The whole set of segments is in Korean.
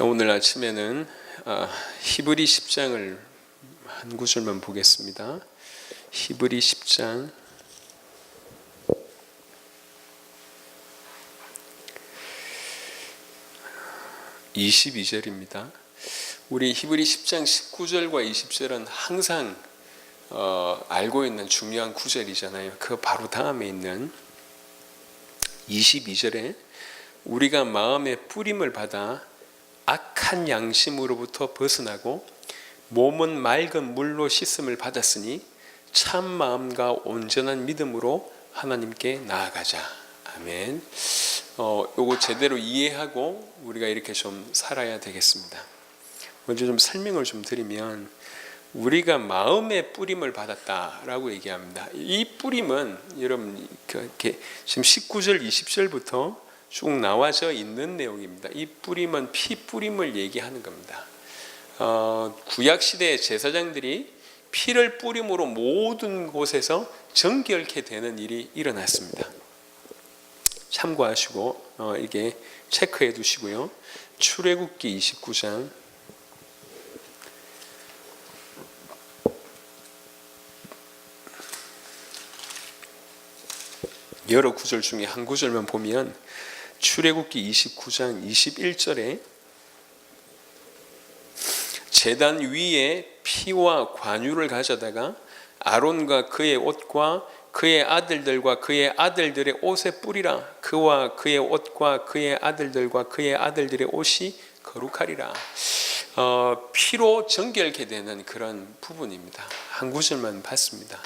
오늘 아침에는 히브리 10장을 한 구절만 보겠습니다. 히브리 10장 22절입니다. 우리 히브리 10장 19절과 20절은 항상 알고 있는 중요한 구절이잖아요. 그 바로 다음에 있는 22절에 우리가 마음의 뿌림을 받아 악한 양심으로부터 벗어나고 몸은 맑은 물로 씻음을 받았으니 참 마음과 온전한 믿음으로 하나님께 나아가자. 아멘. 요거 제대로 이해하고 우리가 이렇게 좀 살아야 되겠습니다. 먼저 좀 설명을 좀 드리면, 우리가 마음의 뿌림을 받았다라고 얘기합니다. 이 뿌림은 여러분 이렇게 지금 19절 20절부터 쭉 나와져 있는 내용입니다. 이 뿌림은 피 뿌림을 얘기하는 겁니다. 구약시대의 제사장들이 피를 뿌림으로 모든 곳에서 정결케 되는 일이 일어났습니다. 참고하시고 이게 체크해 두시고요. 출애굽기 29장 여러 구절 중에 한 구절만 보면, 출애굽기 29장 21절에 제단 위에 피와 관유를 가져다가 아론과 그의 옷과 그의 아들들과 그의 아들들의 옷에 뿌리라. 그와 그의 옷과 그의 아들들과 그의 아들들의 옷이 거룩하리라. 피로 정결케 되는 그런 부분입니다. 한 구절만 봤습니다.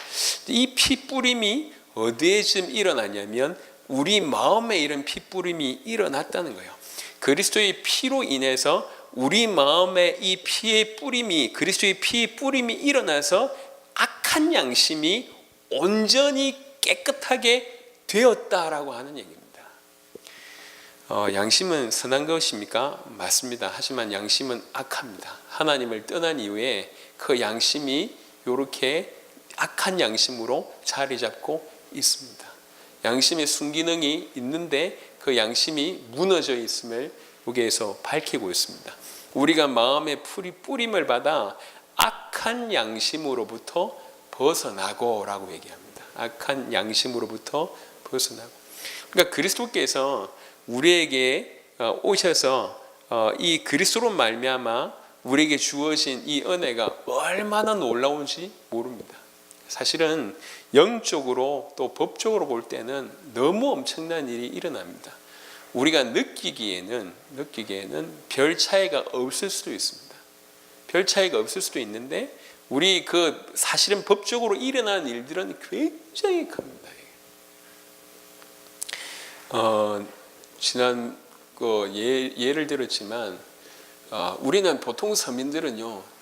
이 피 뿌림이 어디에 지금 일어나냐면 우리 마음에 이런 피 뿌림이 일어났다는 거예요. 그리스도의 피로 인해서 우리 마음에 이 피의 뿌림이, 그리스도의 피의 뿌림이 일어나서 악한 양심이 온전히 깨끗하게 되었다라고 하는 얘기입니다. 양심은 선한 것입니까? 맞습니다. 하지만 양심은 악합니다. 하나님을 떠난 이후에 그 양심이 이렇게 악한 양심으로 자리 잡고 있습니다. 양심의 순기능이 있는데 그 양심이 무너져 있음을 여기에서 밝히고 있습니다. 우리가 마음의 뿌림을 받아 악한 양심으로부터 벗어나고 라고 얘기합니다. 악한 양심으로부터 벗어나고. 그러니까 그리스도께서 우리에게 오셔서 이 그리스도로 말미암아 우리에게 주어진 이 은혜가 얼마나 놀라운지 모릅니다. 사실은 영적으로 또 법적으로 볼 때는 너무 엄청난 일이 일어납니다. 우리가 느끼기에는 별 차이가 없을 수도 있습니다. 별 차이가 없을 수도 있는데 우리 사실은 법적으로 일어나는 일들은 굉장히 큽니다. 지난 예를 들었지만 우리는 보통 서민들은요,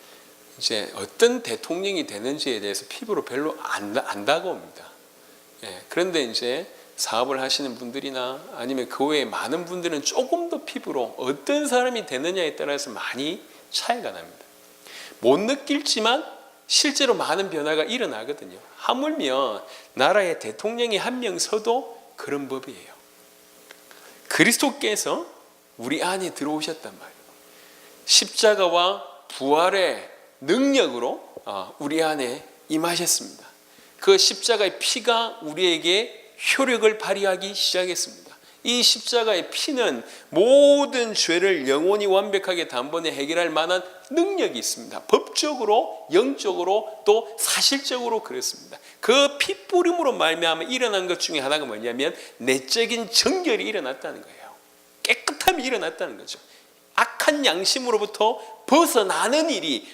이제 어떤 대통령이 되는지에 대해서 피부로 별로 안 다가옵니다. 그런데 이제 사업을 하시는 분들이나 아니면 그 외에 많은 분들은 조금 더 피부로 어떤 사람이 되느냐에 따라서 많이 차이가 납니다. 못 느낄지만 실제로 많은 변화가 일어나거든요. 하물며 나라의 대통령이 한 명 서도 그런 법이에요. 그리스도께서 우리 안에 들어오셨단 말이에요. 십자가와 부활의 능력으로 우리 안에 임하셨습니다. 그 십자가의 피가 우리에게 효력을 발휘하기 시작했습니다. 이 십자가의 피는 모든 죄를 영원히 완벽하게 단번에 해결할 만한 능력이 있습니다. 법적으로, 영적으로, 또 사실적으로 그렇습니다. 그 피 뿌림으로 말미암아 일어난 것 중에 하나가 뭐냐면 내적인 정결이 일어났다는 거예요. 깨끗함이 일어났다는 거죠. 악한 양심으로부터 벗어나는 일이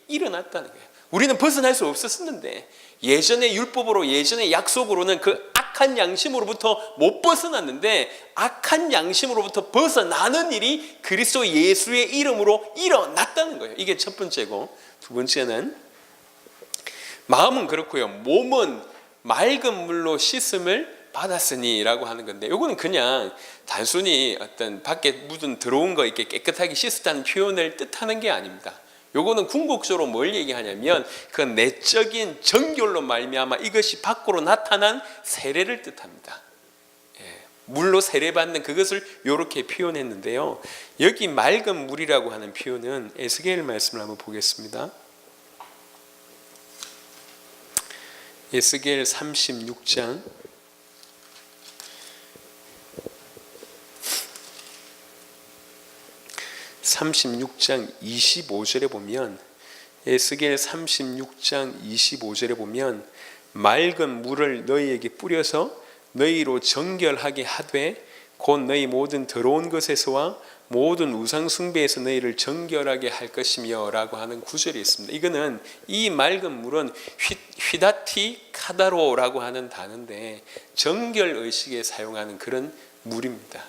일어났다는 거예요. 우리는 벗어날 수 없었는데 예전의 율법으로, 예전의 약속으로는 그 악한 양심으로부터 못 벗어났는데 악한 양심으로부터 벗어나는 일이 그리스도 예수의 이름으로 일어났다는 거예요. 이게 첫 번째고, 두 번째는 마음은 그렇고요, 몸은 맑은 물로 씻음을 받았으니 라고 하는 건데, 이거는 그냥 단순히 어떤 밖에 묻은 더러운 거 이렇게 깨끗하게 씻었다는 표현을 뜻하는 게 아닙니다. 요거는 궁극적으로 뭘 얘기하냐면 그 내적인 정결로 말미암아 이것이 밖으로 나타난 세례를 뜻합니다. 물로 세례받는 그것을 이렇게 표현했는데요. 여기 맑은 물이라고 하는 표현은 에스겔 말씀을 한번 보겠습니다. 에스겔 36장 25절에 보면, 에스겔 36장 25절에 보면, 맑은 물을 너희에게 뿌려서 너희로 정결하게 하되 곧 너희 모든 더러운 것에서와 모든 우상 숭배에서 너희를 정결하게 할 것이며 라고 하는 구절이 있습니다. 이거는 이 맑은 물은 휘다티 카다로라고 하는 단어인데 정결 의식에 사용하는 그런 물입니다.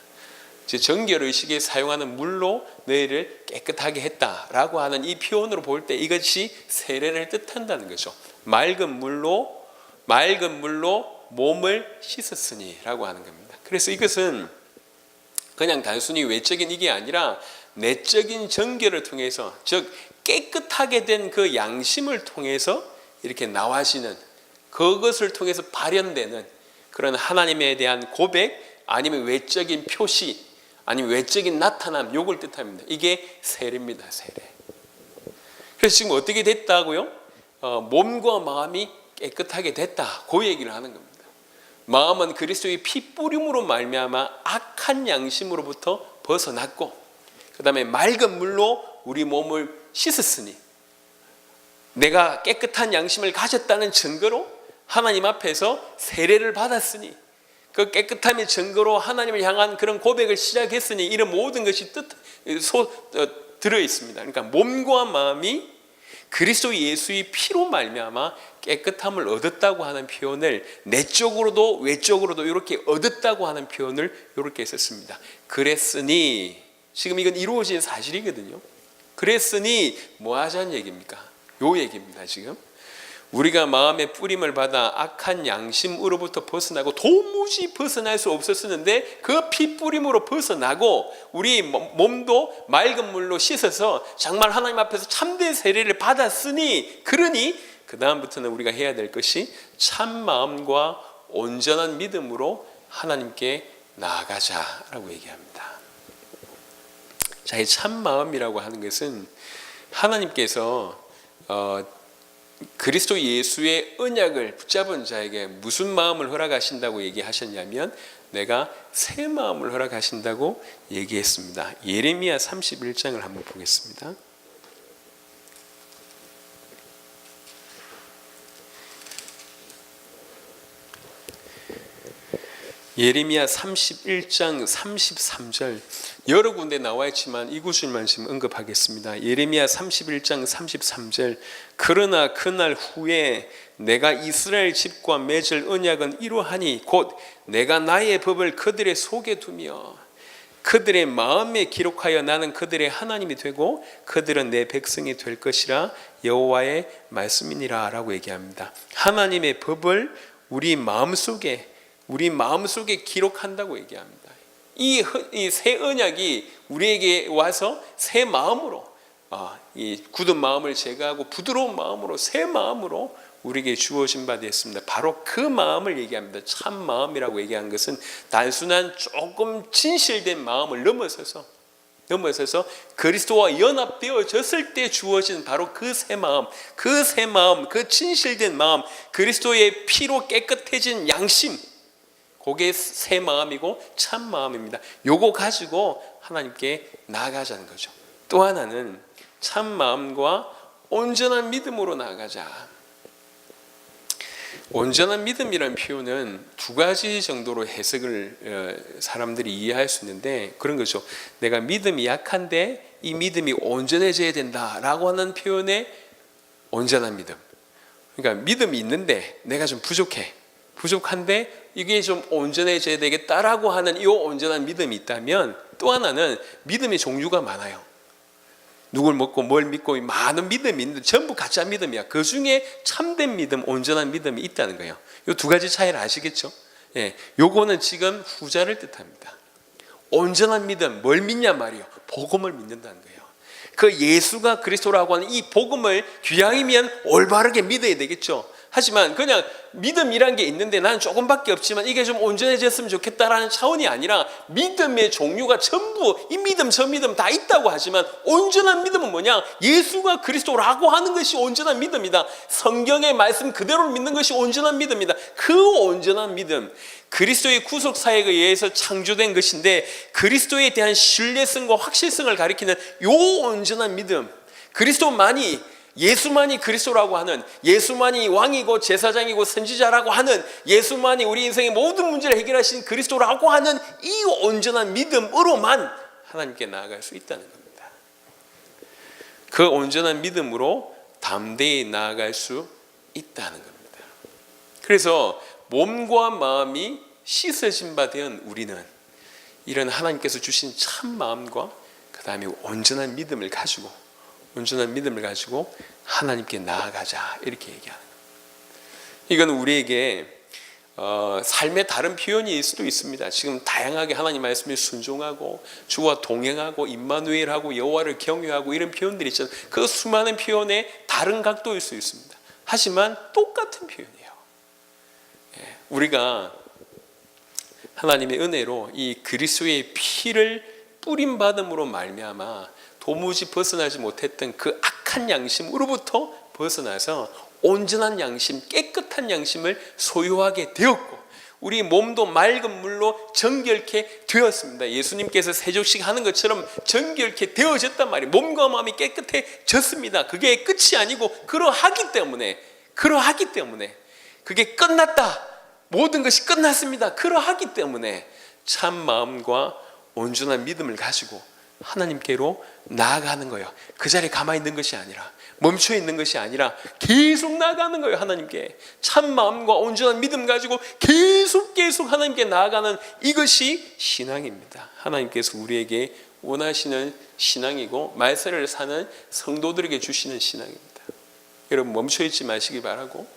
정결 의식에 사용하는 물로 너희를 깨끗하게 했다라고 하는 이 표현으로 볼 때 이것이 세례를 뜻한다는 거죠. 맑은 물로 몸을 씻었으니 라고 하는 겁니다. 그래서 이것은 그냥 단순히 외적인 이게 아니라 내적인 정결을 통해서, 즉 깨끗하게 된 그 양심을 통해서 이렇게 나와지는, 그것을 통해서 발현되는 그런 하나님에 대한 고백, 아니면 외적인 표시, 아니면 외적인 나타남, 요걸 뜻합니다. 이게 세례입니다. 세례. 그래서 지금 어떻게 됐다고요? 몸과 마음이 깨끗하게 됐다, 그 얘기를 하는 겁니다. 마음은 그리스도의 피 뿌림으로 말미암아 악한 양심으로부터 벗어났고, 그 다음에 맑은 물로 우리 몸을 씻었으니, 내가 깨끗한 양심을 가졌다는 증거로 하나님 앞에서 세례를 받았으니, 그 깨끗함의 증거로 하나님을 향한 그런 고백을 시작했으니, 이런 모든 것이 들어 있습니다. 그러니까 몸과 마음이 그리스도 예수의 피로 말미암아 깨끗함을 얻었다고 하는 표현을, 내적으로도 외적으로도 이렇게 얻었다고 하는 표현을 이렇게 썼습니다. 그랬으니, 지금 이건 이루어진 사실이거든요. 그랬으니 뭐 하자는 얘기입니까? 요 얘기입니다. 지금 우리가 마음의 뿌림을 받아 악한 양심으로부터 벗어나고, 도무지 벗어날 수 없었는데 그 피 뿌림으로 벗어나고, 우리 몸도 맑은 물로 씻어서 정말 하나님 앞에서 참된 세례를 받았으니, 그러니 그 다음부터는 우리가 해야 될 것이 참 마음과 온전한 믿음으로 하나님께 나아가자라고 얘기합니다. 자, 이 참 마음이라고 하는 것은 하나님께서 그리스도 예수의 언약을 붙잡은 자에게 무슨 마음을 허락하신다고 얘기하셨냐면, 내가 새 마음을 허락하신다고 얘기했습니다. 예레미야 31장을 한번 보겠습니다. 예레미야 31장 33절, 여러 군데 나와 있지만 이 구절만 지금 언급하겠습니다. 예레미야 31장 33절, 그러나 그날 후에 내가 이스라엘 집과 맺을 언약은 이러하니 곧 내가 나의 법을 그들의 속에 두며 그들의 마음에 기록하여 나는 그들의 하나님이 되고 그들은 내 백성이 될 것이라 여호와의 말씀이니라 라고 얘기합니다. 하나님의 법을 우리 마음속에 기록한다고 얘기합니다. 이 새 언약이 우리에게 와서 새 마음으로, 이 굳은 마음을 제거하고 부드러운 마음으로, 새 마음으로 우리에게 주어진 바 되었습니다. 바로 그 마음을 얘기합니다. 참 마음이라고 얘기한 것은 단순한 조금 진실된 마음을 넘어서서 그리스도와 연합되어졌을 때 주어진 바로 그 새 마음, 그 진실된 마음, 그리스도의 피로 깨끗해진 양심, 그게 새 마음이고 참 마음입니다. 요거 가지고 하나님께 나아가자는 거죠. 또 하나는 참 마음과 온전한 믿음으로 나아가자. 온전한 믿음이라는 표현은 두 가지 정도로 해석을 사람들이 이해할 수 있는데, 그런 거죠. 내가 믿음이 약한데 이 믿음이 온전해져야 된다라고 하는 표현의 온전한 믿음. 그러니까 믿음이 있는데 내가 좀 부족한데 이게 좀 온전해져야 되겠다라고 하는 이 온전한 믿음이 있다면, 또 하나는 믿음의 종류가 많아요. 누굴 먹고 뭘 믿고 많은 믿음이 있는데 전부 가짜 믿음이야. 그 중에 참된 믿음, 온전한 믿음이 있다는 거예요. 이 두 가지 차이를 아시겠죠? 예, 요거는 지금 후자를 뜻합니다. 온전한 믿음, 뭘 믿냐 말이요? 복음을 믿는다는 거예요. 그 예수가 그리스도라고 하는 이 복음을 귀양이면 올바르게 믿어야 되겠죠. 하지만 그냥 믿음이란 게 있는데 나는 조금밖에 없지만 이게 좀 온전해졌으면 좋겠다라는 차원이 아니라 믿음의 종류가 전부 이 믿음 저 믿음 다 있다고 하지만 온전한 믿음은 뭐냐? 예수가 그리스도라고 하는 것이 온전한 믿음이다. 성경의 말씀 그대로 믿는 것이 온전한 믿음이다. 그 온전한 믿음, 그리스도의 구속 사역에 의해서 창조된 것인데 그리스도에 대한 신뢰성과 확실성을 가리키는 요 온전한 믿음, 그리스도만이, 예수만이 그리스도라고 하는, 예수만이 왕이고 제사장이고 선지자라고 하는, 예수만이 우리 인생의 모든 문제를 해결하신 그리스도라고 하는 이 온전한 믿음으로만 하나님께 나아갈 수 있다는 겁니다. 그 온전한 믿음으로 담대히 나아갈 수 있다는 겁니다. 그래서 몸과 마음이 씻어진 바 된 우리는 이런 하나님께서 주신 참 마음과 그 다음에 온전한 믿음을 가지고 하나님께 나아가자, 이렇게 얘기하는 겁니다. 이건 우리에게 삶의 다른 표현일 수도 있습니다. 지금 다양하게 하나님 말씀에 순종하고 주와 동행하고 임마누엘하고 여호와를 경외하고 이런 표현들이 있잖아요. 그 수많은 표현의 다른 각도일 수 있습니다. 하지만 똑같은 표현이에요. 우리가 하나님의 은혜로 이 그리스도의 피를 뿌림 받음으로 말미암아 도무지 벗어나지 못했던 그 악한 양심으로부터 벗어나서 온전한 양심, 깨끗한 양심을 소유하게 되었고 우리 몸도 맑은 물로 정결케 되었습니다. 예수님께서 세족식 하는 것처럼 정결케 되어졌단 말이에요. 몸과 마음이 깨끗해졌습니다. 그게 끝이 아니고 그러하기 때문에 그게 끝났다, 모든 것이 끝났습니다, 그러하기 때문에 참 마음과 온전한 믿음을 가지고 하나님께로 나아가는 거예요. 그 자리에 가만히 있는 것이 아니라, 멈춰 있는 것이 아니라 계속 나아가는 거예요. 하나님께 참 마음과 온전한 믿음 가지고 계속 하나님께 나아가는 이것이 신앙입니다. 하나님께서 우리에게 원하시는 신앙이고 말세를 사는 성도들에게 주시는 신앙입니다. 여러분 멈춰 있지 마시기 바라고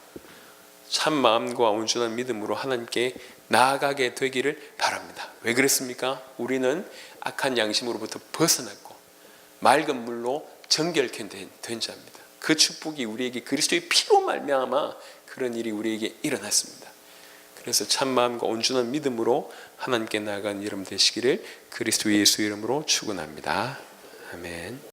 참 마음과 온전한 믿음으로 하나님께 나아가게 되기를 바랍니다. 왜 그렇습니까? 우리는 악한 양심으로부터 벗어났고 맑은 물로 정결케 된 자입니다. 그 축복이 우리에게 그리스도의 피로 말미암아 그런 일이 우리에게 일어났습니다. 그래서 참 마음과 온전한 믿음으로 하나님께 나아간 여러분 되시기를 그리스도 예수 이름으로 축원합니다. 아멘.